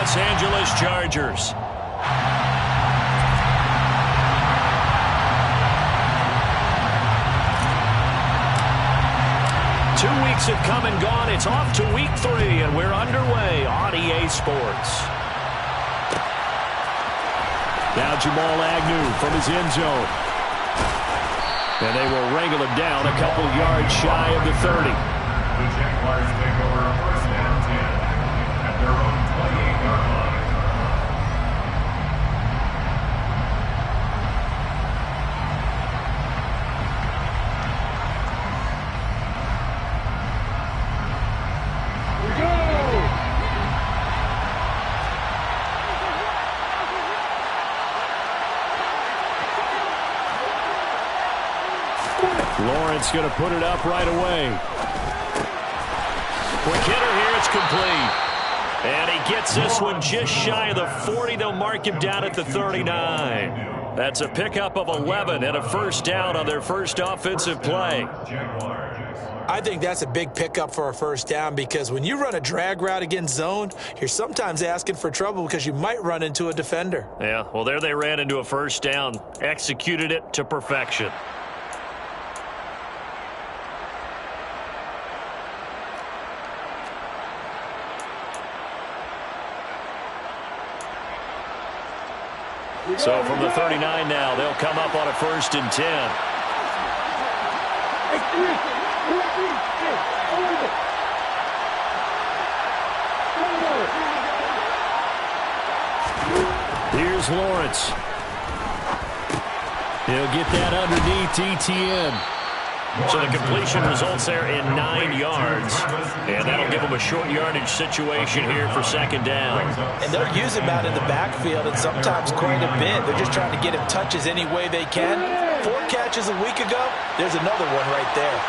Los Angeles Chargers. 2 weeks have come and gone. It's off to week 3, and we're underway on EA Sports. Now Jamal Agnew from his end zone. And they will wrangle him down a couple yards shy of the 30. The Jaguars take over first and 10 at their own 28-yard line. Lawrence going to put it up right away. Quick hitter here, it's complete. And he gets this one just shy of the 40. They'll mark him down at the 39. That's a pickup of 11 and a first down on their first offensive play. I think that's a big pickup for a first down because when you run a drag route against zone, you're sometimes asking for trouble because you might run into a defender. Yeah, well, there they ran into a first down, executed it to perfection. So from the 39 now, they'll come up on a first and 10. Here's Lawrence. He'll get that underneath ETN. So the completion results there in 9 yards. And that'll give them a short yardage situation here for second down. And they'll use him out in the backfield and sometimes quite a bit. They're just trying to get him touches any way they can. 4 catches a week ago. There's another one right there.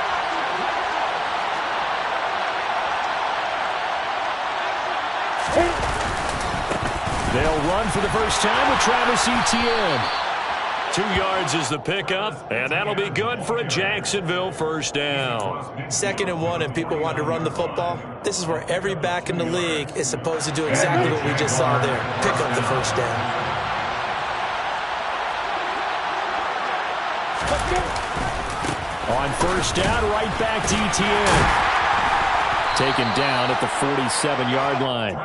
They'll run for the first time with Travis Etienne. 2 yards is the pickup, and that'll be good for a Jacksonville first down. 2nd and 1, and people want to run the football. This is where every back in the league is supposed to do exactly what we just saw there. Pick up the first down. On first down, right back to Etienne. Taken down at the 47-yard line.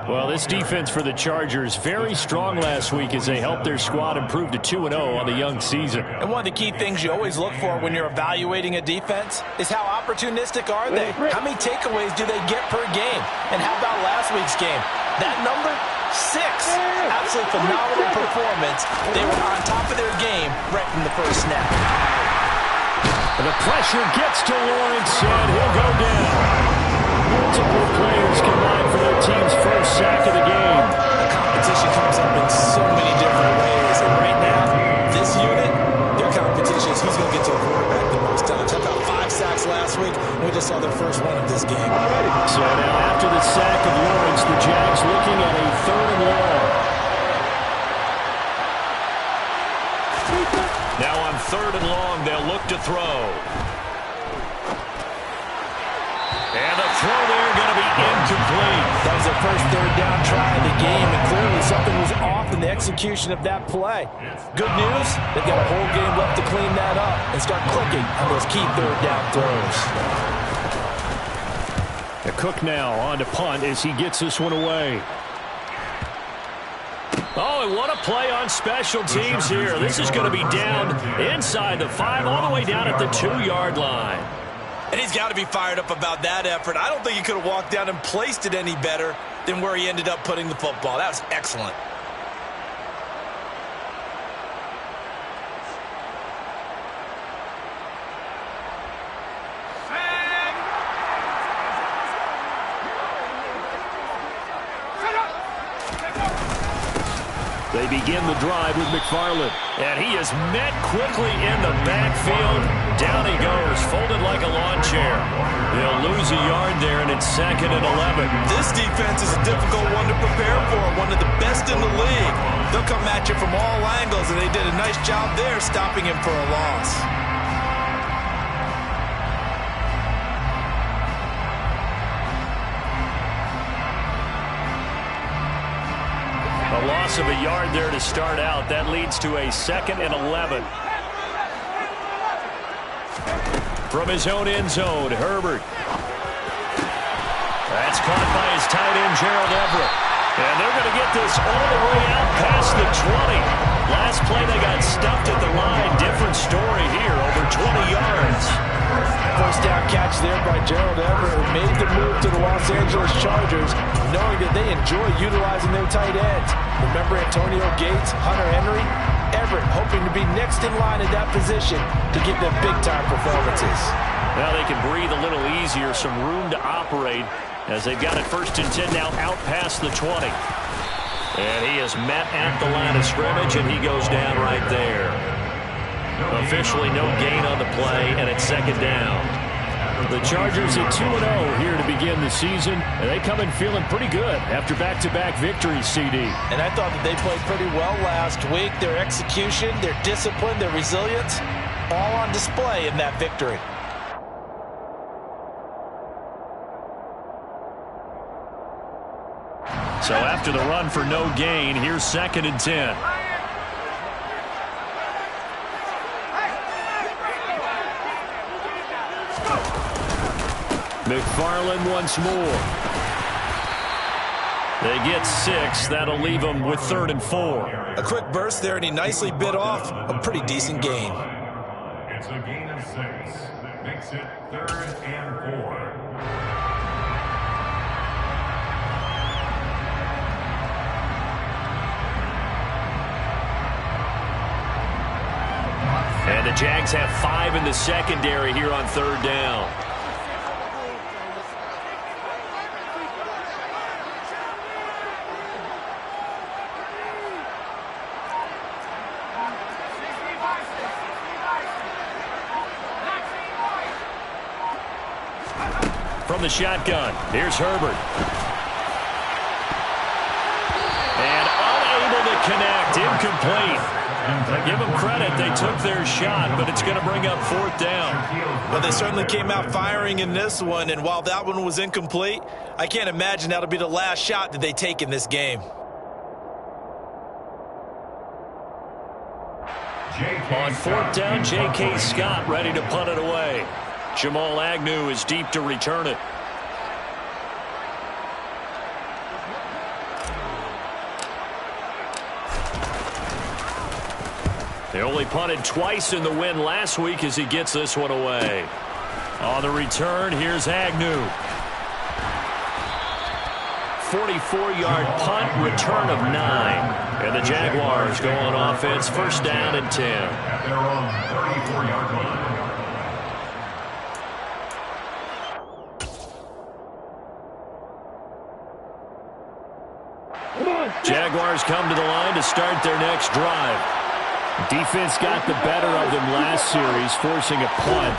Well, this defense for the Chargers, very strong last week as they helped their squad improve to 2-0 on the young season. And one of the key things you always look for when you're evaluating a defense is how opportunistic are they? How many takeaways do they get per game? And how about last week's game? That number? 6. Absolutely phenomenal performance. They were on top of their game right from the first snap. The pressure gets to Lawrence, and he'll go down. Multiple players combined for their team's first sack of the game. The competition comes up in so many different ways. And right now, this unit, their competition is who's going to get to the quarterback the most times. How about 5 sacks last week? We just saw their first one of this game. So now after the sack of Lawrence, the Jags looking at a 3rd and long. Now on 3rd and long, they'll look to throw. And the throw there going to be incomplete. That was their first 3rd down try of the game, and clearly something was off in the execution of that play. Good news, they've got a whole game left to clean that up and start clicking on those key 3rd down throws. The Cook now on to punt as he gets this one away. Oh, and what a play on special teams here. This is going to be down inside the 5, all the way down at the 2-yard line. And he's got to be fired up about that effort. I don't think he could have walked down and placed it any better than where he ended up putting the football. That was excellent. They begin the drive with McFarland. And he is met quickly in the backfield. Down he goes, folded like a lawn chair. They'll lose a yard there, and it's 2nd and 11. This defense is a difficult one to prepare for, one of the best in the league. They'll come at you from all angles, and they did a nice job there stopping him for a loss. A loss of a yard there to start out. That leads to a 2nd and 11. From his own end zone, Herbert. That's caught by his tight end, Gerald Everett. And they're going to get this all the way out past the 20. Last play they got stuffed at the line. Different story here, over 20 yards. First down catch there by Gerald Everett, who made the move to the Los Angeles Chargers, knowing that they enjoy utilizing their tight ends. Remember Antonio Gates, Hunter Henry? Everett hoping to be next in line at that position to give them big-time performances. Now they can breathe a little easier, some room to operate as they've got it 1st and 10 now out past the 20. And he is met at the line of scrimmage, and he goes down right there. Officially no gain on the play, and it's 2nd down. The Chargers at 2-0 here to begin the season, and they come in feeling pretty good after back-to-back victories, CD. And I thought that they played pretty well last week. Their execution, their discipline, their resilience, all on display in that victory. So after the run for no gain, here's 2nd and 10. McFarland once more. They get 6. That'll leave them with 3rd and 4. A quick burst there, and he nicely bit off a pretty decent gain. It's a gain of 6. Makes it 3rd and 4. And the Jags have 5 in the secondary here on 3rd down. From the shotgun, here's Herbert. And unable to connect, incomplete. Give them credit, they took their shot, but it's going to bring up 4th down. Well, they certainly came out firing in this one, and while that one was incomplete, I can't imagine that'll be the last shot that they take in this game. On 4th down, J.K. Scott ready to punt it away. Jamal Agnew is deep to return it. They only punted twice in the win last week as he gets this one away. On the return, here's Agnew. 44-yard punt, return of 9. And the Jaguars go on offense, 1st down and 10. At their own 34-yard line. Jaguars come to the line to start their next drive. Defense got the better of them last series, forcing a punt.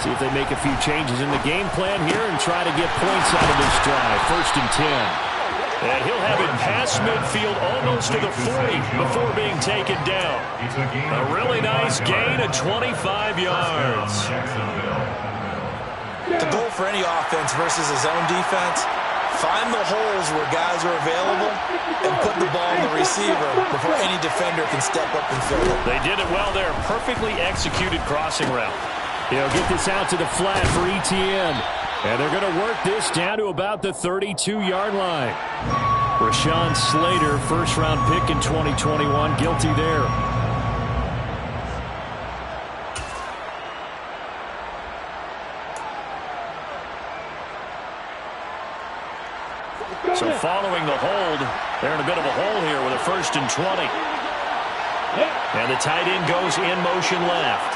See if they make a few changes in the game plan here and try to get points out of this drive. 1st and 10. And he'll have it past midfield almost to the 40 before being taken down. A really nice gain of 25 yards. The goal for any offense versus his own defense, find the holes where guys are available and put the ball in the receiver before any defender can step up and fill it. They did it well there. Perfectly executed crossing route. He'll get this out to the flat for Etienne. And they're going to work this down to about the 32-yard line. Rashawn Slater, 1st-round pick in 2021, guilty there. So following the hold, they're in a bit of a hole here with a 1st and 20. And the tight end goes in motion left.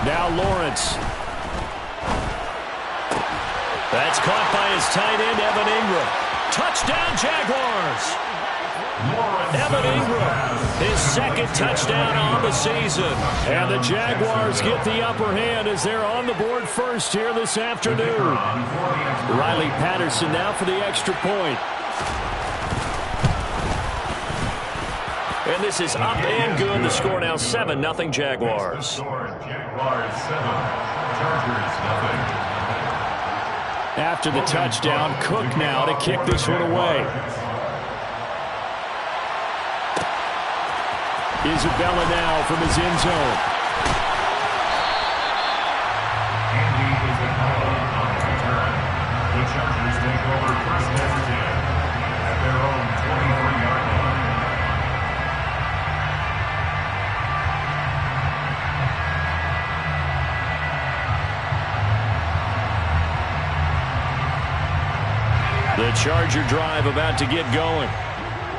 Now Lawrence. That's caught by his tight end, Evan Ingram. Touchdown, Jaguars! Evan Ingram, his 2nd touchdown on the season. And the Jaguars get the upper hand as they're on the board first here this afternoon. Riley Patterson now for the extra point. And this is up and good. The score now 7-0 Jaguars. Jaguars 7, Chargers 0. After the touchdown, Cook now to kick this one away. Isabella now from his end zone. Andy Isabella on the return. The Chargers take over first and 10 at their own 23-yard line. The Charger drive about to get going.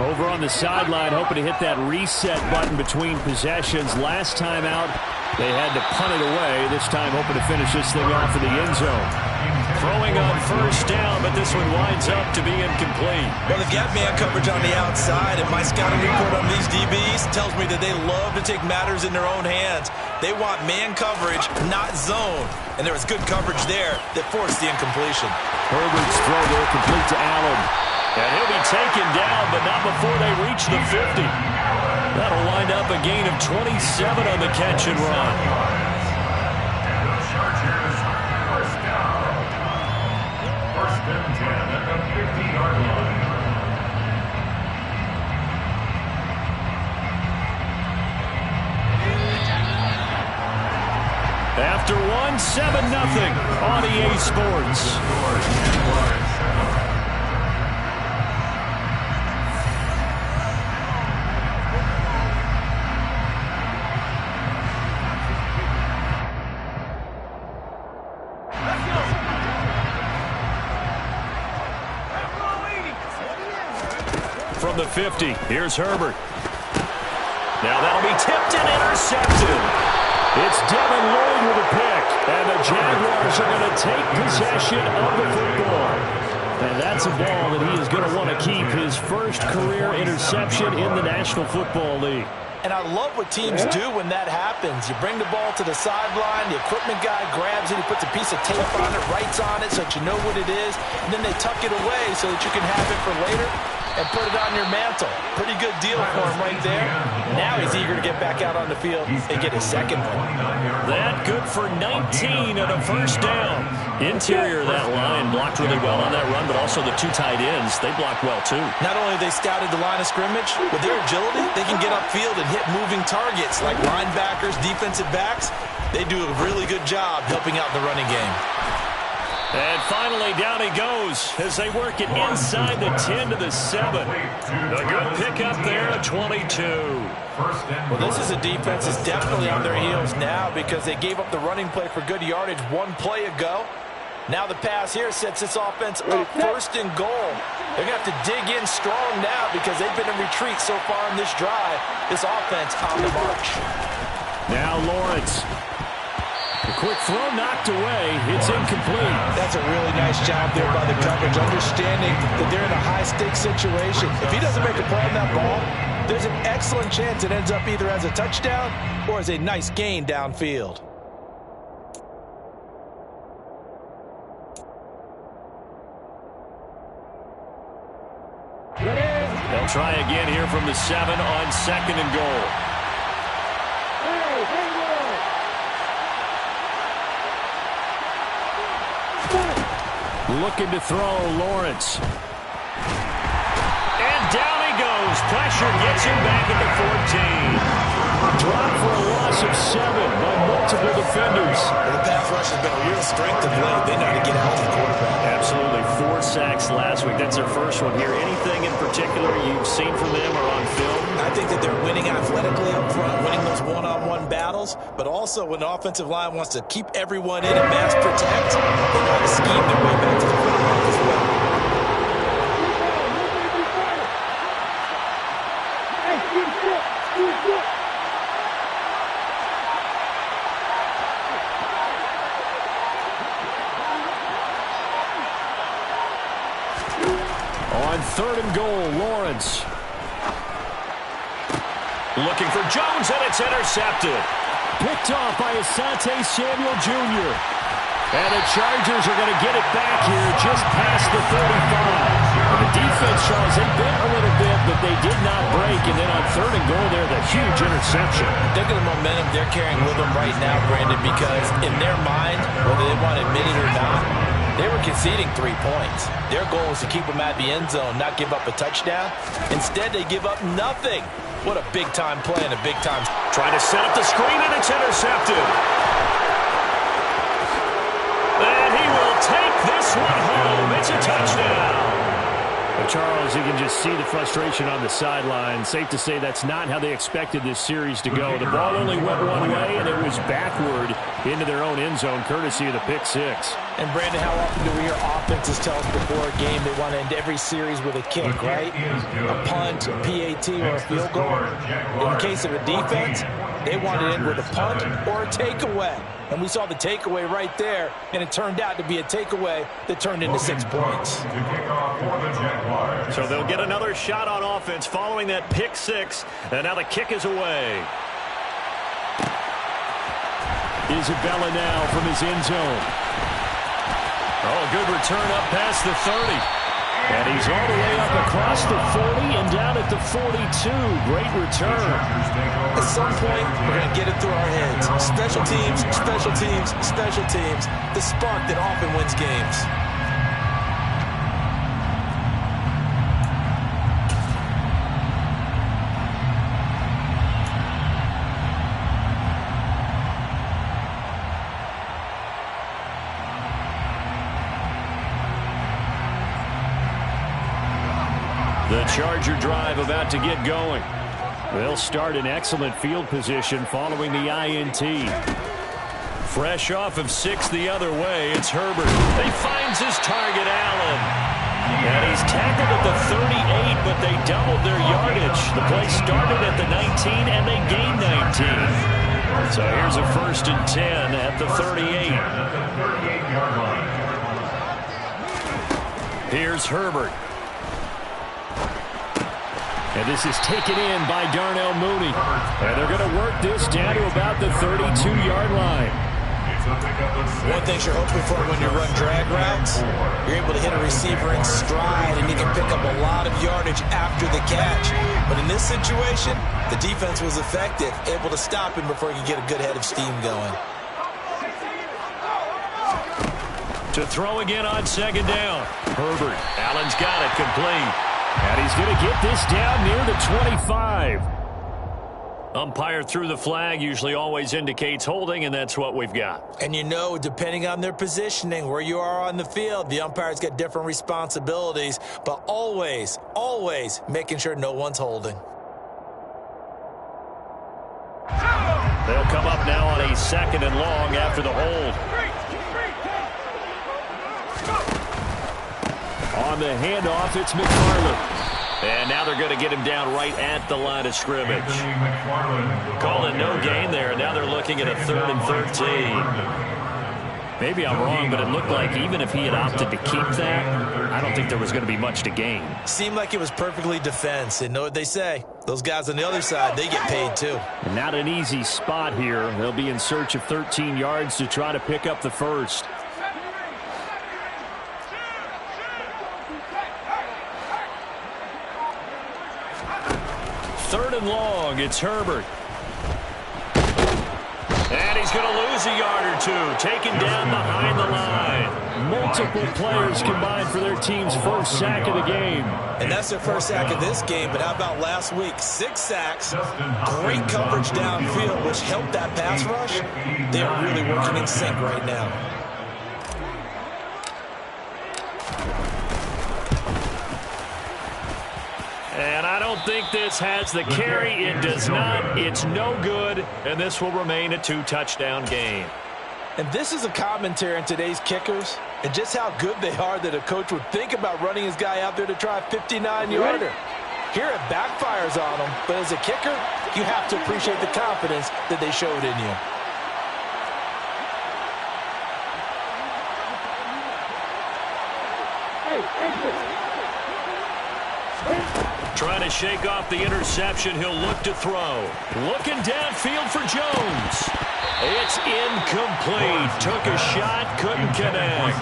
Over on the sideline, hoping to hit that reset button between possessions. Last time out, they had to punt it away. This time, hoping to finish this thing off in the end zone. Throwing on first down, but this one winds up to be incomplete. Well, they've got man coverage on the outside, and my scouting report on these DBs tells me that they love to take matters in their own hands. They want man coverage, not zone. And there was good coverage there that forced the incompletion. Herbert's throw there complete to Allen. And he'll be taken down, but not before they reach the 50. That'll wind up a gain of 27 on the catch and run. And the Chargers first down. First and 10 at the 50-yard line. After one, 7-0 on EA Sports. From the 50, here's Herbert. Now that'll be tipped and intercepted. It's Devin Lloyd with a pick, and the Jaguars are going to take possession of the football. And that's a ball that he is going to want to keep, his first career interception in the National Football League. And I love what teams do when that happens. You bring the ball to the sideline, the equipment guy grabs it, he puts a piece of tape on it, writes on it so that you know what it is, and then they tuck it away so that you can have it for later and put it on your mantle. Pretty good deal for him right there. Now he's eager to get back out on the field and get his second one. That good for 19 and a first down. Interior of that line blocked really well on that run, but also the two tight ends, they blocked well too. Not only have they scouted the line of scrimmage, with their agility, they can get upfield and hit moving targets like linebackers, defensive backs. They do a really good job helping out the running game. And finally, down he goes as they work it inside the 10 to the 7. A good pickup there at 22. Well, this is a defense that's definitely on their heels now because they gave up the running play for good yardage one play ago. Now the pass here sets this offense up first and goal. They're going to have to dig in strong now because they've been in retreat so far in this drive. This offense on the march. Now Lawrence. A quick throw knocked away. It's incomplete. That's a really nice job there by the coverage, understanding that they're in a high-stakes situation. If he doesn't make a play on that ball, there's an excellent chance it ends up either as a touchdown or as a nice gain downfield. They'll try again here from the 7 on second and goal. Looking to throw, Lawrence. And down he goes. Pressure gets him back at the 14. Drop for a loss of 7 by multiple defenders. Well, the pass rush has been a real strength of late. They know how to get out to the quarterback. Absolutely. 4 sacks last week. That's their first one here. Anything in particular you've seen from them or on film? I think that they're winning athletically up front, winning those one-on-one battles, but also when the offensive line wants to keep everyone in and mass protect, they know how to scheme their way back to the quarterback as well. On third and goal, Lawrence. Looking for Jones, and it's intercepted. Picked off by Asante Samuel Jr. And the Chargers are going to get it back here just past the 35. And the defense, Charles, they bent a little bit, but they did not break. And then on 3rd and goal there, the huge interception. Look at the momentum they're carrying with them right now, Brandon, because in their mind, whether they want to admit it or not, they were conceding 3 points. Their goal was to keep them at the end zone, not give up a touchdown. Instead, they give up nothing. What a big-time play and a big-time. Trying to set up the screen, and it's intercepted. And he will take this one home. It's a touchdown. Well, Charles, you can just see the frustration on the sideline. Safe to say that's not how they expected this series to go. The ball only went one way, and it was backward into their own end zone, courtesy of the pick six. And, Brandon, how often do we hear offenses tell us before a game they want to end every series with a kick, right? A punt, a PAT, or a field goal. In the case of a defense, they want to end with a punt or a takeaway. And we saw the takeaway right there, and it turned out to be a takeaway that turned into 6 points. So they'll get another shot on offense following that pick six, and now the kick is away. Isabella now from his end zone. Oh, good return up past the 30. And he's all the way up across the 40 and down at the 42. Great return. At some point, we're going to get it through our heads. Special teams, special teams, special teams. The spark that often wins games. The Charger drive about to get going. They'll start in excellent field position following the INT. Fresh off of 6 the other way, it's Herbert. He finds his target, Allen. And he's tackled at the 38, but they doubled their yardage. The play started at the 19, and they gained 19. So here's a 1st and 10 at the 38. Here's Herbert. And this is taken in by Darnell Mooney. And they're going to work this down to about the 32-yard line. One thing you're hoping for when you run drag routes, you're able to hit a receiver in stride, and you can pick up a lot of yardage after the catch. But in this situation, the defense was effective, able to stop him before he could get a good head of steam going. To throw again on 2nd down. Herbert. Allen's got it complete. And he's going to get this down near the 25. Umpire threw the flag, usually always indicates holding, and that's what we've got. And you know, depending on their positioning, where you are on the field, the umpires get different responsibilities, but always, always making sure no one's holding. They'll come up now on a 2nd and long after the hold. On the handoff, it's McFarland. And now they're going to get him down right at the line of scrimmage. Calling no gain there. Now they're looking at a 3rd and 13. Maybe I'm wrong, but it looked like even if he had opted to keep that, I don't think there was going to be much to gain. Seemed like it was perfectly defense. And know what they say. Those guys on the other side, they get paid too. And not an easy spot here. They'll be in search of 13 yards to try to pick up the first. 3rd and long, it's Herbert. And he's going to lose a yard or two, taken down behind the line. Multiple players combined for their team's first sack of the game. And that's their first sack of this game, but how about last week? 6 sacks, great coverage downfield, which helped that pass rush. They are really working in sync right now. And I don't think this has the carry. It does not. It's no good. And this will remain a 2-touchdown game. And this is a commentary on today's kickers and just how good they are that a coach would think about running his guy out there to try a 59-yarder. Here it backfires on him, but as a kicker, you have to appreciate the confidence that they showed in you. Trying to shake off the interception. He'll look to throw. Looking downfield for Jones. It's It's incomplete. Took a shot, couldn't connect.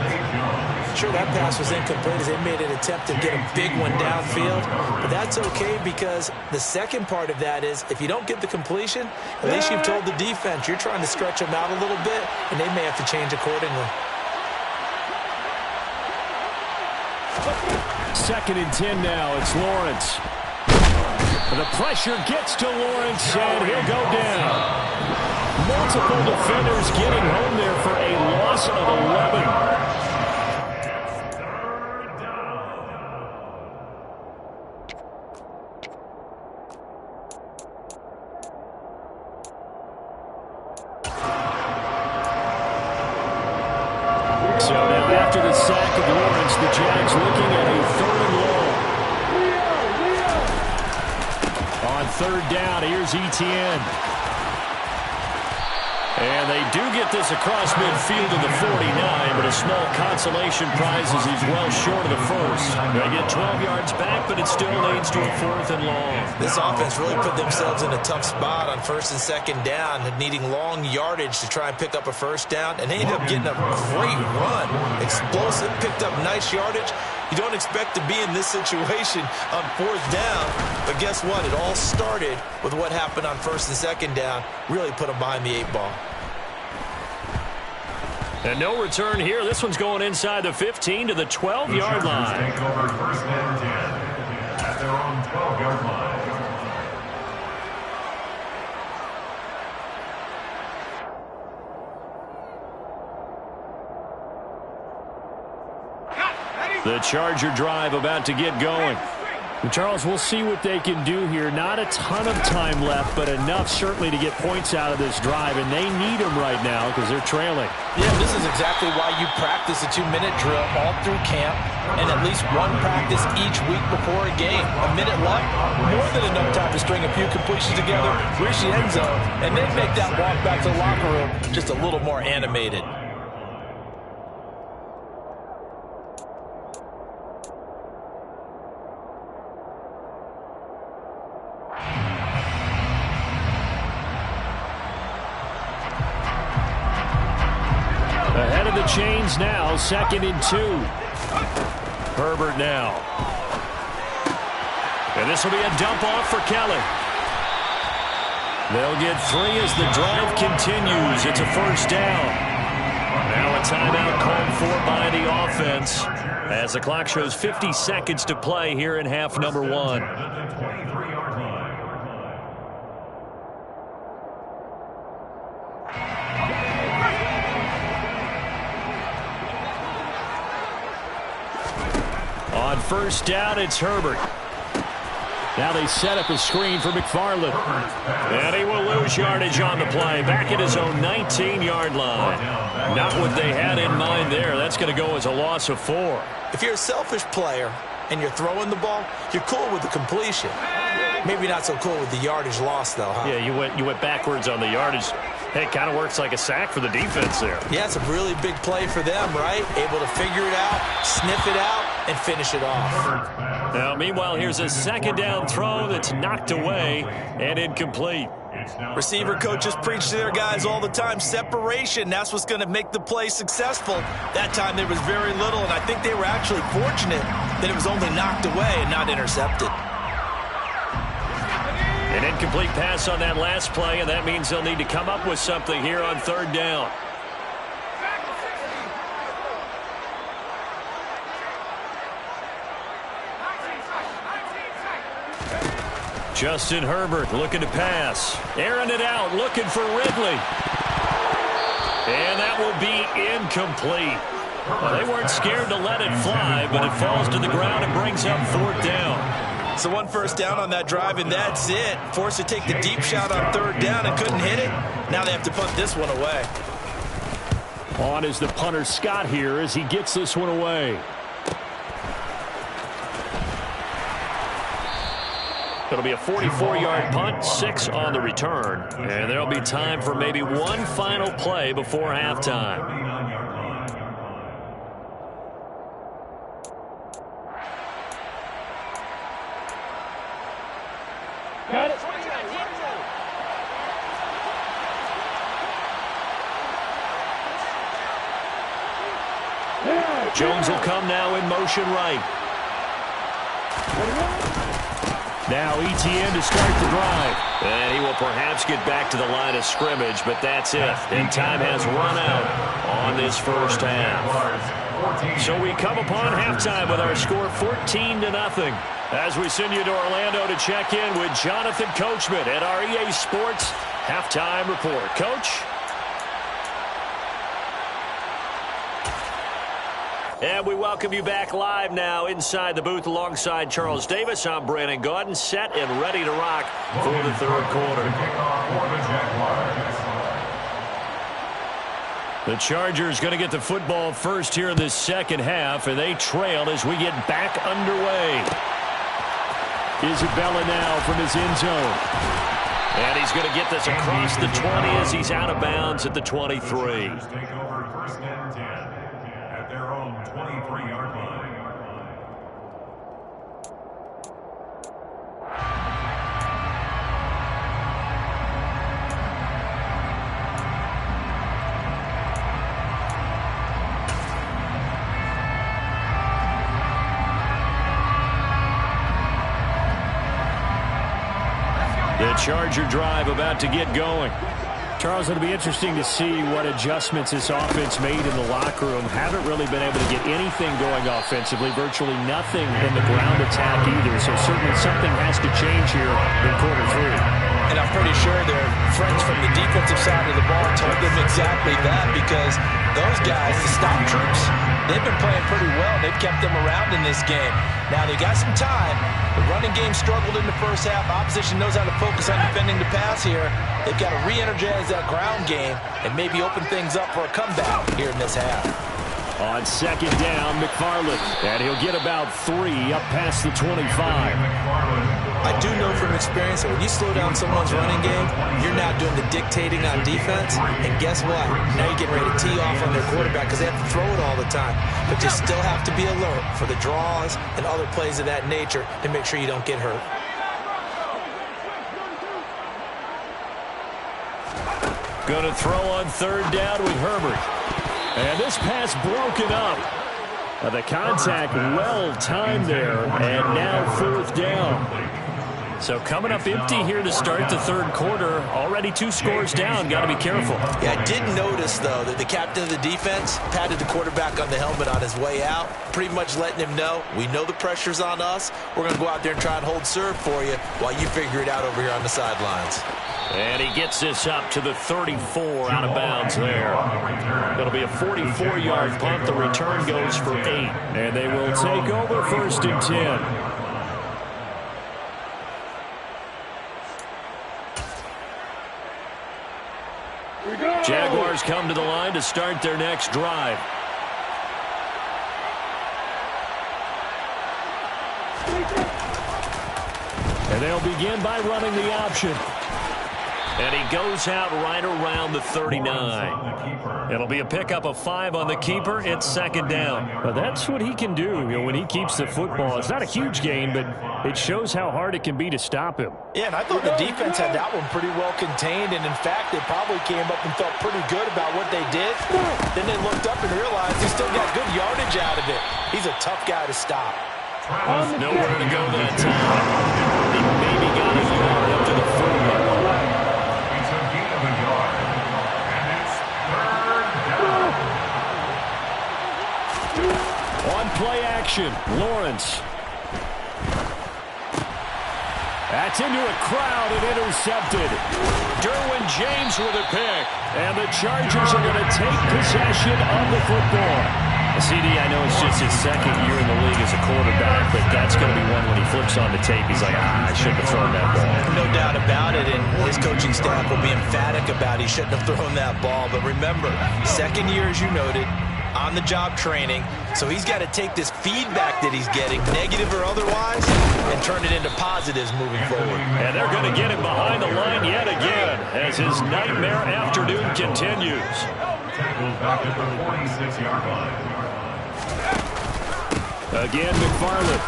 Sure, that pass was incomplete as they made an attempt to get a big one downfield. But that's okay because the second part of that is if you don't get the completion, at least you've told the defense you're trying to stretch them out a little bit, and they may have to change accordingly. 2nd and 10 now. It's Lawrence. The pressure gets to Lawrence, and he'll go down. Multiple defenders getting home there for a loss of 11. So now after the sack of Lawrence, the Jags looking at a 3rd and long. On 3rd down, here's Etienne. And they do get this across midfield to the 49, but a small consolation prize as he's well short of the first. They get 12 yards back, but it still leads to a 4th and long. This offense really put themselves in a tough spot on 1st and 2nd down, needing long yardage to try and pick up a 1st down, and they ended up getting a great run. Explosive, picked up nice yardage. You don't expect to be in this situation on 4th down, but guess what? It all started with what happened on 1st and 2nd down. Really put them behind the 8 ball. And no return here. This one's going inside the 15 to the 12-yard line. Take over 1st and 10 at their own 12-yard line. The Charger drive about to get going. And Charles, we'll see what they can do here. Not a ton of time left, but enough certainly to get points out of this drive, and they need them right now because they're trailing. Yeah, this is exactly why you practice a 2-minute drill all through camp and at least one practice each week before a game. A minute left, more than enough time to string a few completions together, reach the end zone, and then make that walk back to the locker room just a little more animated. Ahead of the chains now, 2nd and 2. Herbert now. And this will be a dump off for Kelly. They'll get 3 as the drive continues. It's a 1st down. Now a timeout called for by the offense as the clock shows 50 seconds to play here in half number 1. On 1st down, it's Herbert. Now they set up a screen for McFarland. And he will lose yardage on the play. Back at his own 19-yard line. Not what they had in mind there. That's going to go as a loss of 4. If you're a selfish player and you're throwing the ball, you're cool with the completion. Maybe not so cool with the yardage loss, though, huh? Yeah, you went backwards on the yardage. Hey, it kind of works like a sack for the defense there. Yeah, it's a really big play for them, right? Able to figure it out, sniff it out, and finish it off. Now, meanwhile, here's a 2nd down throw that's knocked away and incomplete. Receiver coaches preach to their guys all the time. Separation, that's what's going to make the play successful. That time there was very little, and I think they were actually fortunate that it was only knocked away and not intercepted. An incomplete pass on that last play, and that means they'll need to come up with something here on 3rd down. Justin Herbert looking to pass. Airing it out, looking for Ridley. And that will be incomplete. Well, they weren't scared to let it fly, but it falls to the ground and brings up 4th down. So 1 first down on that drive, and that's it. Forced to take the deep shot on 3rd down and couldn't hit it. Now they have to punt this one away. On is the punter Scott here as he gets this one away. It'll be a 44-yard punt, 6 on the return. And there'll be time for maybe one final play before halftime. Jones will come now in motion right. Now Etienne to start the drive. And he will perhaps get back to the line of scrimmage, but that's it. And time has run out on this first half. So we come upon halftime with our score 14-0. As we send you to Orlando to check in with Jonathan Coachman at our EA Sports Halftime Report. Coach? And we welcome you back live now inside the booth alongside Charles Davis. I'm Brandon Gaudin, set and ready to rock for the third quarter. The Chargers going to get the football first here in this second half, and they trail as we get back underway. Isabella now from his end zone. And he's going to get this across the 20 as he's out of bounds at the 23. The Charger drive about to get going. Charles, it'll be interesting to see what adjustments this offense made in the locker room. Haven't really been able to get anything going offensively, virtually nothing in the ground attack either. So certainly something has to change here in quarter three. And I'm pretty sure their friends from the defensive side of the ball told them exactly that, because those guys, the stop troops, they've been playing pretty well. They've kept them around in this game. Now they got some time. The running game struggled in the first half. Opposition knows how to focus on defending the pass here. They've got to re-energize that ground game and maybe open things up for a comeback here in this half. On second down, McFarland. And he'll get about 3 up past the 25. I do know from experience that when you slow down someone's running game, you're now doing the dictating on defense. And guess what? Now you're getting ready to tee off on their quarterback because they have to throw it all the time. But you still have to be alert for the draws and other plays of that nature to make sure you don't get hurt. Going to throw on third down with Herbert. And this pass broken up. The contact well timed there, and now fourth down. So coming up empty here to start the third quarter. Already 2 scores down. Got to be careful. Yeah, I did notice, though, that the captain of the defense patted the quarterback on the helmet on his way out, pretty much letting him know, we know the pressure's on us. We're going to go out there and try and hold serve for you while you figure it out over here on the sidelines. And he gets this up to the 34, out of bounds there. It'll be a 44-yard punt. The return goes for 8. And they will take over first and 10. Jaguars come to the line to start their next drive. And they'll begin by running the option. And he goes out right around the 39. It'll be a pickup of 5 on the keeper. It's second down. But that's what he can do, when he keeps the football. It's not a huge gain, but it shows how hard it can be to stop him. Yeah, and I thought the defense had that one pretty well contained. And, in fact, they probably came up and felt pretty good about what they did. Then they looked up and realized he still got good yardage out of it. He's a tough guy to stop. Nowhere to go that time. He maybe got a yard up to the 40-yard line. Play action, Lawrence. That's into a crowd and intercepted. Derwin James with a pick. And the Chargers are going to take possession of the football. CD, I know it's just his second year in the league as a quarterback, but that's going to be one when he flips on the tape. He's like, I shouldn't have thrown that ball. No doubt about it, and his coaching staff will be emphatic about he shouldn't have thrown that ball. But remember, second year, as you noted, on-the-job training, so he's got to take this feedback that he's getting, negative or otherwise, and turn it into positives moving forward. And they're going to get him behind the line yet again as his nightmare afternoon continues. Back at the 46-yard line. Again, McFarland.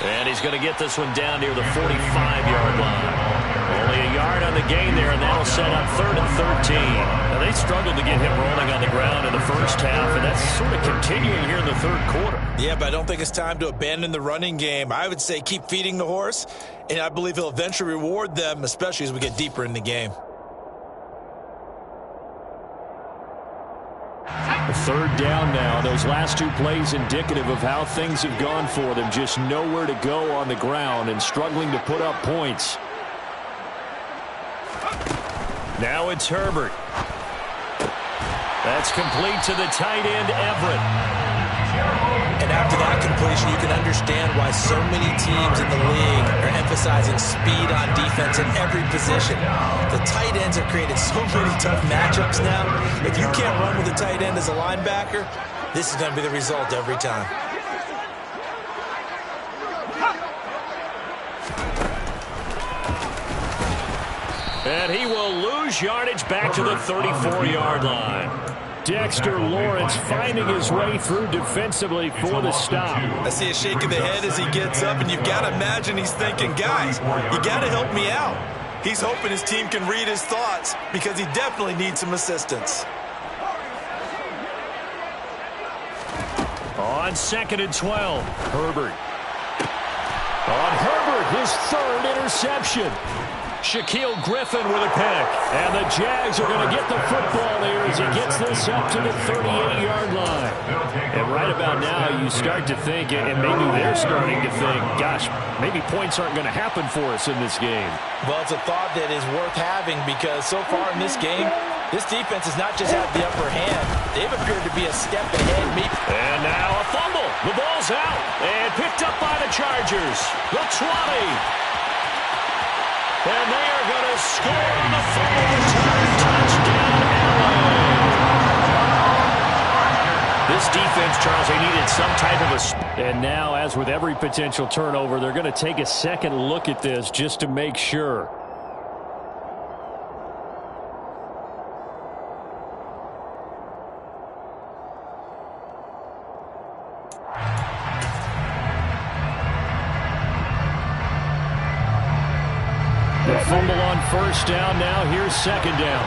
And he's going to get this one down near the 45-yard line. Only a yard on the gain there, and that'll set up 3rd and 13. Now, they struggled to get him rolling on the ground in the first half, and that's sort of continuing here in the third quarter. Yeah, but I don't think it's time to abandon the running game. I would say keep feeding the horse, and I believe he'll eventually reward them, especially as we get deeper in the game. The third down now. Those last two plays indicative of how things have gone for them. Just nowhere to go on the ground and struggling to put up points. Now it's Herbert. That's complete to the tight end, Everett. And after that completion, you can understand why so many teams in the league are emphasizing speed on defense in every position. The tight ends have created so many tough matchups now. If you can't run with a tight end as a linebacker, this is going to be the result every time. And he will lose yardage back to the 34-yard line. Dexter Lawrence finding his way through defensively for the stop. I see a shake of the head as he gets up, and you've got to imagine he's thinking, guys, you got to help me out. He's hoping his team can read his thoughts because he definitely needs some assistance. On 2nd and 12, Herbert. On Herbert, his third interception. Shaquille Griffin with a pick. And the Jags are going to get the football here as he gets this up to the 38-yard line. And right about now, you start to think, and maybe they're starting to think, gosh, maybe points aren't going to happen for us in this game. Well, it's a thought that is worth having because so far in this game, this defense has not just had the upper hand. They've appeared to be a step ahead. And now a fumble. The ball's out and picked up by the Chargers. The 20. And they are going to score on the fumble return. Touchdown, LA. This defense, Charles, they needed some type of a... And now, as with every potential turnover, they're going to take a second look at this just to make sure. The fumble on first down now. Here's second down.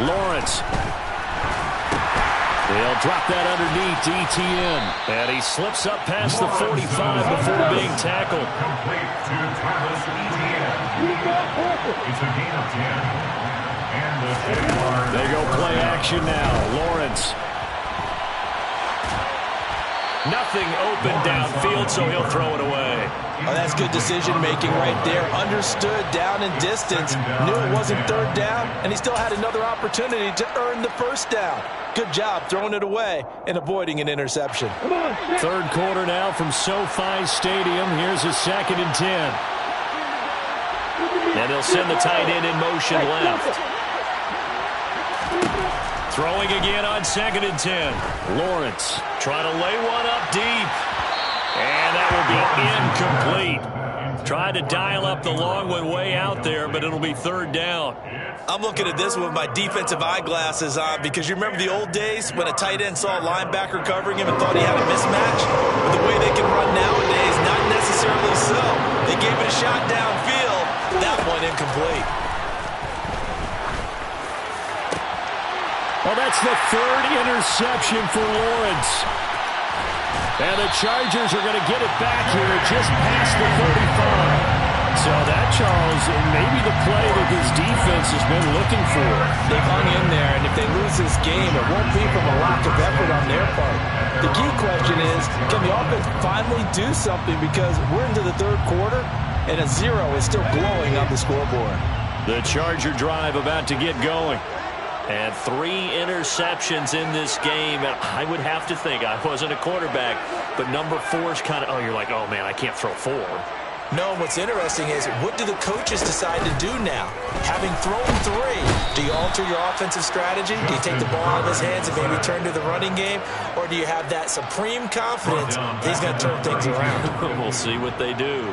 Lawrence. They'll drop that underneath to ETN. And he slips up past the 45 before being tackled. Complete to Travis Etienne. It's a gain of 10. And the 10-yard. They go play action now. Lawrence. Nothing open downfield, so he'll throw it away. Oh, that's good decision-making right there. Understood down in distance. Knew it wasn't third down, and he still had another opportunity to earn the first down. Good job throwing it away and avoiding an interception. Third quarter now from SoFi Stadium. Here's a 2nd and 10. And they'll send the tight end in motion left. Throwing again on 2nd and 10. Lawrence trying to lay one up deep. And that will be incomplete. Tried to dial up the long one way out there, but it'll be third down. I'm looking at this with my defensive eyeglasses on because you remember the old days when a tight end saw a linebacker covering him and thought he had a mismatch? But the way they can run nowadays, not necessarily so. They gave it a shot downfield. That one incomplete. Well, that's the third interception for Lawrence. And the Chargers are going to get it back here just past the 35. So that, Charles, may be the play that this defense has been looking for. They've hung in there, and if they lose this game, it won't be from a lack of effort on their part. The key question is, can the offense finally do something? Because we're into the third quarter, and a 0 is still glowing on the scoreboard. The Charger drive about to get going. And 3 interceptions in this game. And I would have to think, I wasn't a quarterback, but number 4 is kind of, oh, you're like, oh, man, I can't throw 4. No, what's interesting is, what do the coaches decide to do now? Having thrown 3, do you alter your offensive strategy? Do you take the ball out of his hands and maybe turn to the running game? Or do you have that supreme confidence he's going to turn things around? We'll see what they do.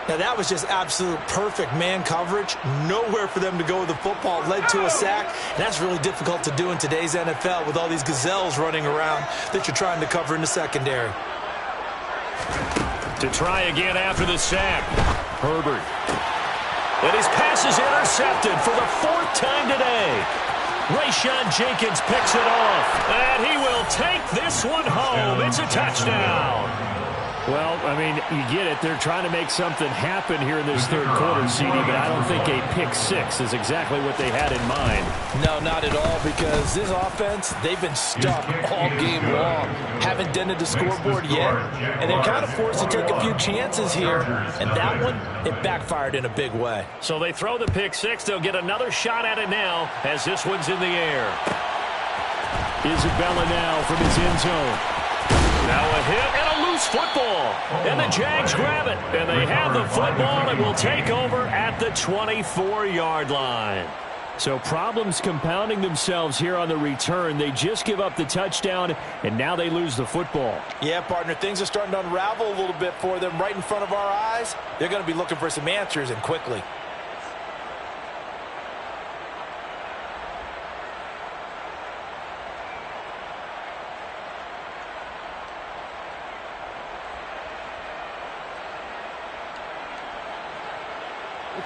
Now, that was just absolute perfect man coverage. Nowhere for them to go with the football. Led to a sack. And that's really difficult to do in today's NFL with all these gazelles running around that you're trying to cover in the secondary. To try again after the sack. Herbert. And his pass is intercepted for the 4th time today. Rayshawn Jenkins picks it off, and he will take this one home. It's a touchdown. Well, I mean, you get it. They're trying to make something happen here in this third quarter, CD, but I don't think a pick six is exactly what they had in mind. No, not at all, because this offense, they've been stuck all game long. Haven't dented the scoreboard yet, and they're kind of forced to take a few chances here, and that one, it backfired in a big way. So they throw the pick six. They'll get another shot at it now as this one's in the air. Isabella now from his end zone. Now a hit and a loose football. And the Jags grab it. And they have the football and will take over at the 24-yard line. So problems compounding themselves here on the return. They just give up the touchdown, and now they lose the football. Yeah, partner, things are starting to unravel a little bit for them right in front of our eyes. They're going to be looking for some answers, and quickly.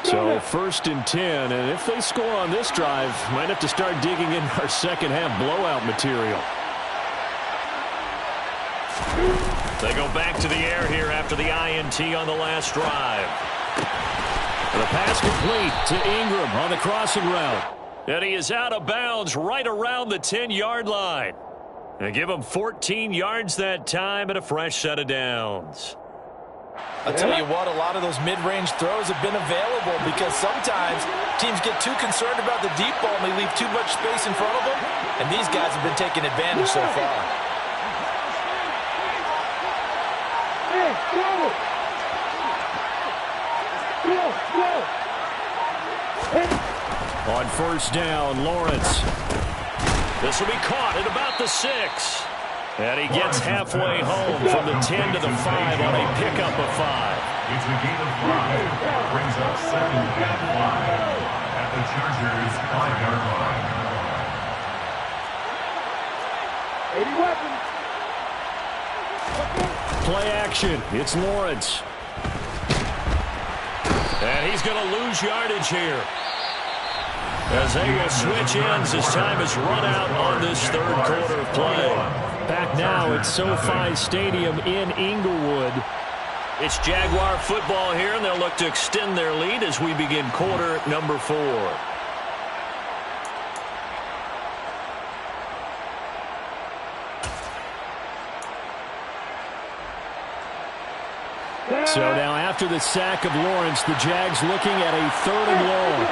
So 1st and 10, and if they score on this drive, might have to start digging in our second half blowout material. They go back to the air here after the INT on the last drive. The pass complete to Ingram on the crossing route. And he is out of bounds right around the 10-yard line. They give him 14 yards that time and a fresh set of downs. I'll tell you what, a lot of those mid-range throws have been available because sometimes teams get too concerned about the deep ball and they leave too much space in front of them, and these guys have been taking advantage so far. On 1st down, Lawrence. This will be caught at about the 6. And he gets halfway home from the 10 to the 5 on a pickup of 5. It's a gain of 5. Brings up 2nd and 5 at the Chargers' 5-yard line. 80 weapons. Play action. It's Lawrence. And he's going to lose yardage here. As they will switch ends as time is run out on this third quarter of play. Back now at SoFi Stadium in Inglewood. It's Jaguar football here, and they'll look to extend their lead as we begin quarter number 4. So now after the sack of Lawrence, the Jags looking at a 3rd and long.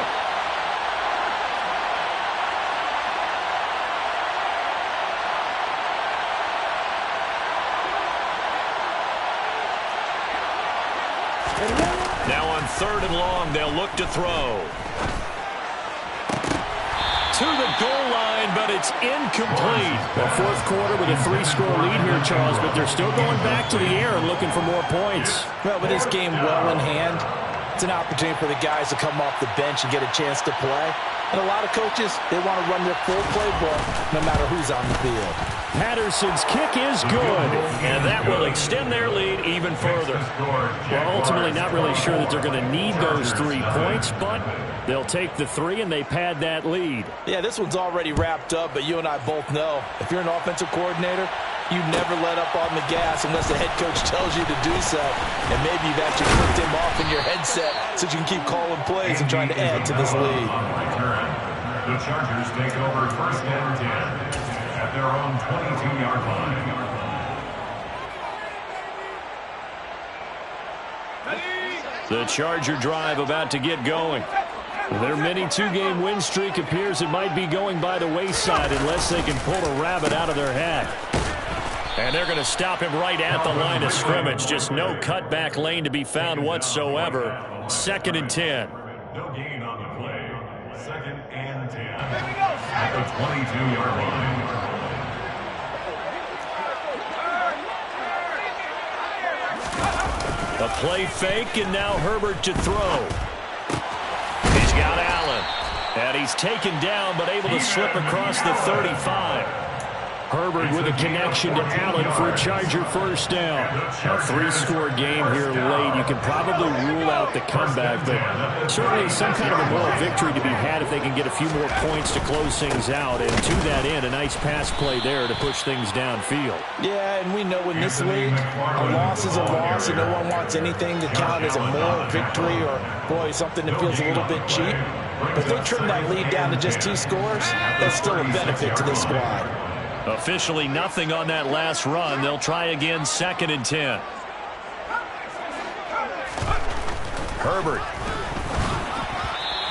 Now on 3rd and long, they'll look to throw. To the goal line, but it's incomplete. The 4th quarter with a 3-score lead here, Charles, but they're still going back to the air and looking for more points. Well, with this game well in hand, it's an opportunity for the guys to come off the bench and get a chance to play. And a lot of coaches, they want to run their full playbook no matter who's on the field. Patterson's kick is good, and that will extend their lead even further. Well, ultimately not really sure that they're going to need those 3 points, but they'll take the 3 and they pad that lead. Yeah, this one's already wrapped up, but you and I both know if you're an offensive coordinator, you never let up on the gas unless the head coach tells you to do so. And maybe you've actually clicked him off in your headset so you can keep calling plays and trying to add to this lead. The Chargers take over 1st and 10 at their own 22-yard line. The Charger drive about to get going. Their mini 2-game win streak appears it might be going by the wayside unless they can pull a rabbit out of their hat. And they're going to stop him right at the line of scrimmage. Just no cutback lane to be found whatsoever. 2nd and 10. No gain on the play. 2nd and 10 at the 22-yard line. A play fake, and now Herbert to throw. He's got Allen. And he's taken down, but able to slip across the 35. Herbert with a connection to Allen for a Charger first down. A 3-score game here late. You can probably rule out the comeback, but certainly some kind of a moral victory to be had if they can get a few more points to close things out. And to that end, a nice pass play there to push things downfield. Yeah, and we know in this league, a loss is a loss, and no one wants anything to count as a moral victory or, boy, something that feels a little bit cheap. But if they trim that lead down to just 2 scores, that's still a benefit to this squad. Officially nothing on that last run. They'll try again, 2nd and 10. Herbert.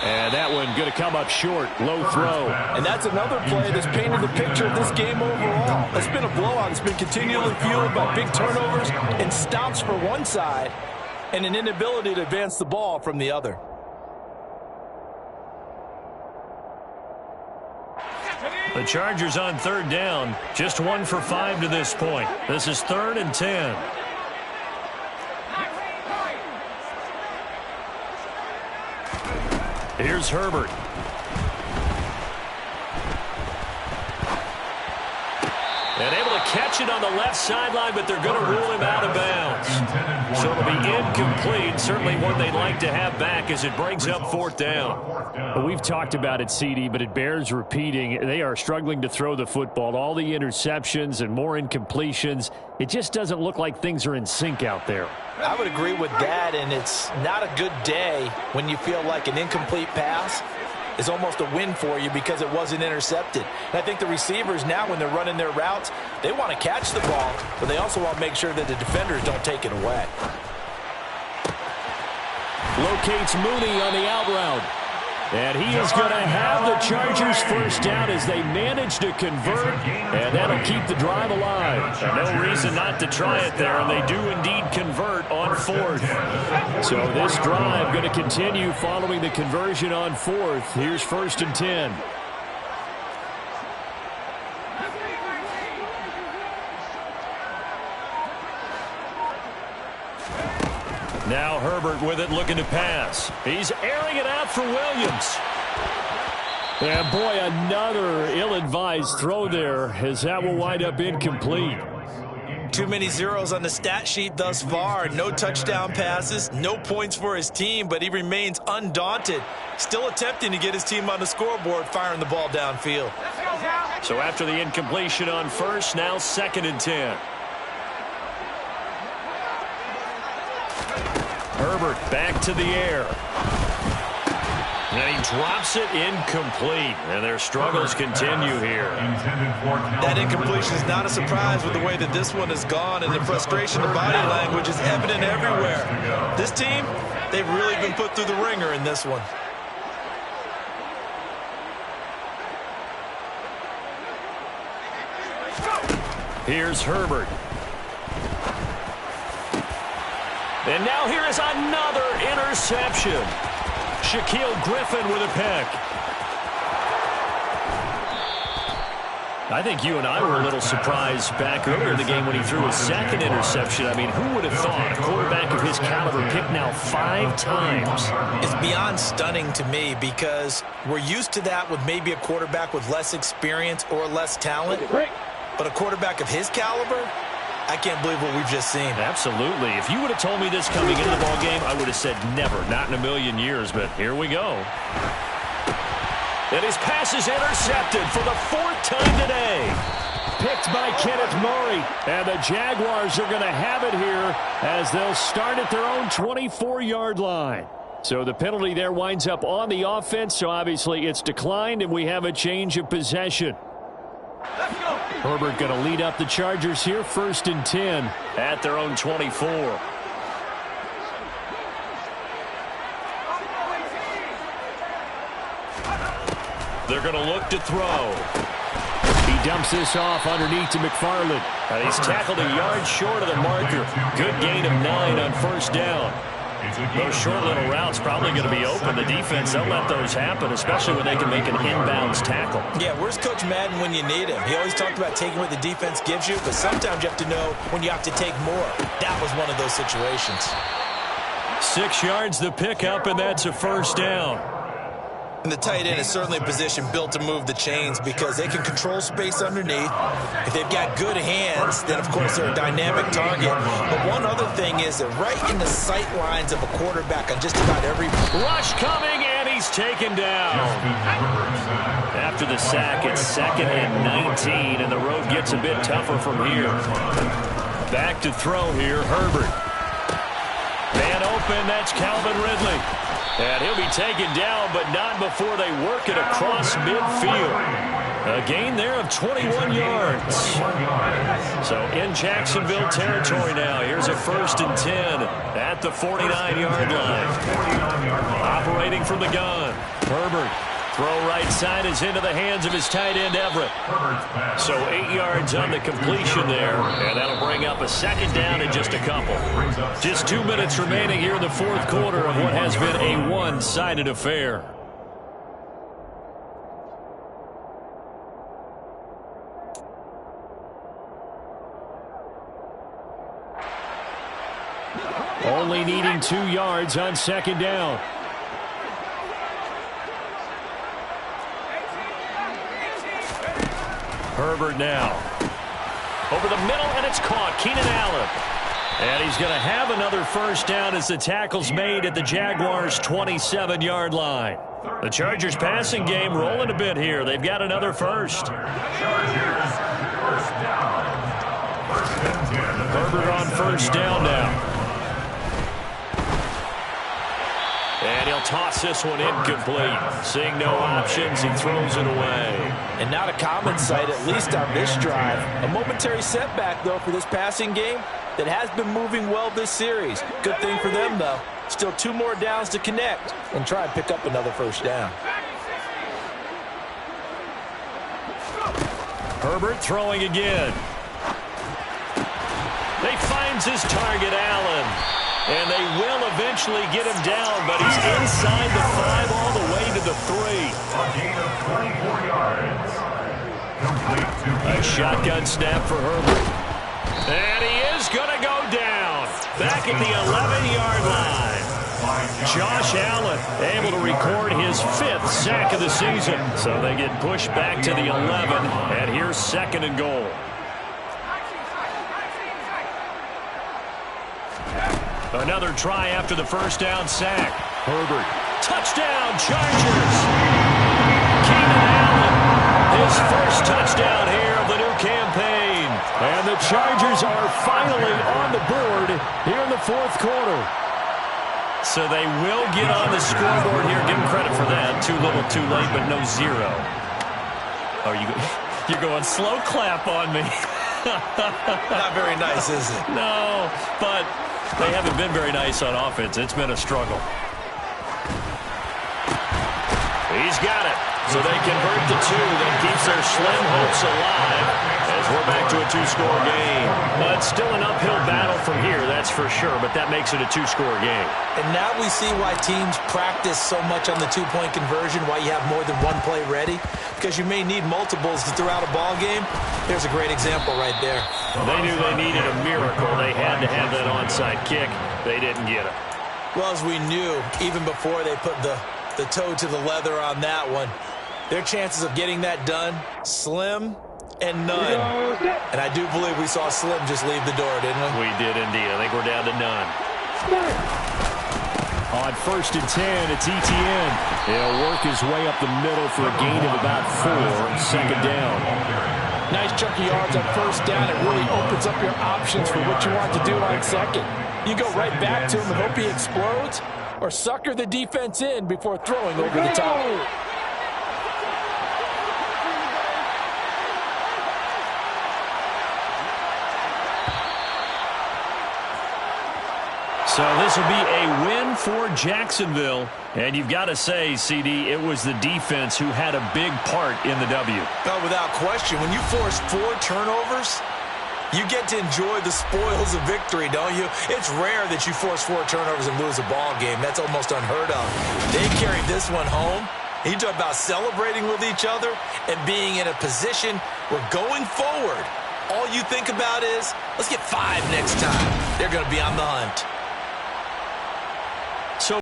And that one going to come up short. Low throw. And that's another play that's painted the picture of this game overall. It's been a blowout. It's been continually fueled by big turnovers and stops for one side and an inability to advance the ball from the other. The Chargers on 3rd down. Just 1 for 5 to this point. This is 3rd and 10. Here's Herbert. And able to catch it on the left sideline, but they're going to rule him out of bounds. So it'll be incomplete. Certainly one they'd like to have back as it brings up 4th down. Well, we've talked about it, CD, but it bears repeating. They are struggling to throw the football. All the interceptions and more incompletions. It just doesn't look like things are in sync out there. I would agree with that, and it's not a good day when you feel like an incomplete pass is almost a win for you because it wasn't intercepted. And I think the receivers now, when they're running their routes, they want to catch the ball, but they also want to make sure that the defenders don't take it away. Locates Mooney on the out route. And he is going to have the Chargers first down as they manage to convert, and that'll keep the drive alive. No reason not to try it there, and they do indeed convert on 4th. So this drive going to continue following the conversion on 4th. Here's 1st and 10. Now Herbert with it, looking to pass. He's airing it out for Williams. And boy, another ill-advised throw there, as that will wind up incomplete. Too many zeros on the stat sheet thus far. No touchdown passes, no points for his team, but he remains undaunted. Still attempting to get his team on the scoreboard, firing the ball downfield. So after the incompletion on 1st, now 2nd and 10. Herbert back to the air. And he drops it incomplete. And their struggles continue here. That incompletion is not a surprise with the way that this one has gone, and the frustration of body language is evident everywhere. This team, they've really been put through the ringer in this one. Here's Herbert. And now here is another interception. Shaquille Griffin with a pick. I think you and I were a little surprised back earlier in the game when he threw his 2nd interception. I mean, who would have thought a quarterback of his caliber picked now 5 times? It's beyond stunning to me because we're used to that with maybe a quarterback with less experience or less talent. But a quarterback of his caliber, I can't believe what we've just seen. Absolutely. If you would have told me this coming into the ballgame, I would have said never, not in a million years, but here we go. And his pass is intercepted for the 4th time today. Picked by Kenneth Murray. And the Jaguars are going to have it here as they'll start at their own 24-yard line. So the penalty there winds up on the offense, so obviously it's declined, and we have a change of possession. Herbert going to lead up the Chargers here, 1st and 10 at their own 24. They're going to look to throw. He dumps this off underneath to McFarland. And he's tackled a yard short of the marker. Good gain of 9 on 1st down. Those short little routes probably going to be open. The defense, they'll let those happen, especially when they can make an inbounds tackle. Yeah, where's Coach Madden when you need him? He always talked about taking what the defense gives you, but sometimes you have to know when you have to take more. That was one of those situations. 6 yards the pickup, and that's a 1st down. And the tight end is certainly a position built to move the chains because they can control space underneath. If they've got good hands, then, of course, they're a dynamic target. But one other thing is they're right in the sight lines of a quarterback on just about every... Rush coming, and he's taken down. After the sack, it's 2nd and 19, and the road gets a bit tougher from here. Back to throw here, Herbert. Man open, that's Calvin Ridley. And he'll be taken down, but not before they work it across midfield. A gain there of 21 yards. So in Jacksonville territory now. Here's a 1st and 10 at the 49-yard line. Operating from the gun. Herbert. Throw right side is into the hands of his tight end, Everett. So 8 yards on the completion there, and that'll bring up a 2nd down in just a couple. Just 2 minutes remaining here in the 4th quarter of what has been a one-sided affair. Only needing 2 yards on 2nd down. Herbert now. Over the middle, and it's caught. Keenan Allen. And he's going to have another 1st down as the tackle's made at the Jaguars' 27-yard line. The Chargers passing game rolling a bit here. They've got another 1st. Herbert on 1st down now. And he'll toss this one incomplete. Seeing no options, he throws it away. And not a common sight, at least on this drive. A momentary setback, though, for this passing game that has been moving well this series. Good thing for them, though. Still 2 more downs to connect and try and pick up another 1st down. Herbert throwing again. They finds his target, Allen. And they will eventually get him down, but he's inside the 5 all the way to the 3. A gain of 24 yards. Complete to A shotgun snap for Herbert. And he is going to go down. Back at the 11-yard line. Josh Allen able to record his 5th sack of the season. So they get pushed back to the 11, and here's 2nd and goal. Another try after the 1st down sack. Herbert. Touchdown, Chargers. Keenan Allen. His 1st touchdown here of the new campaign. And the Chargers are finally on the board here in the 4th quarter. So they will get on the scoreboard here. Give them credit for that. Too little, too late, but no 0. Oh, you're going slow clap on me. Not very nice, is it? No, but they haven't been very nice on offense. It's been a struggle. He's got it. So they convert the 2. That keeps their slim hopes alive as we're back to a 2-score game. But still an uphill battle from here, that's for sure. But that makes it a 2-score game. And now we see why teams practice so much on the 2-point conversion, why you have more than one play ready. Because you may need multiples to throw out a ball game. There's a great example right there. They knew they needed a miracle. They had to have that onside kick. They didn't get it. Well, as we knew, even before they put the toe to the leather on that one, their chances of getting that done, slim and none. And I do believe we saw Slim just leave the door, didn't we? We did indeed. I think we're down to none. On 1st and 10, it's Etienne. He'll work his way up the middle for a gain of about 4. 2nd down. Nice chunk of yards on 1st down. It really opens up your options for what you want to do on 2nd. You go right back to him and hope he explodes, or sucker the defense in before throwing over the top. So this will be a win for Jacksonville. And you've got to say, CD, it was the defense who had a big part in the W. Oh, without question. When you force 4 turnovers, you get to enjoy the spoils of victory, don't you? It's rare that you force 4 turnovers and lose a ball game. That's almost unheard of. They carried this one home. You talk about celebrating with each other and being in a position where going forward, all you think about is, let's get 5 next time. They're going to be on the hunt.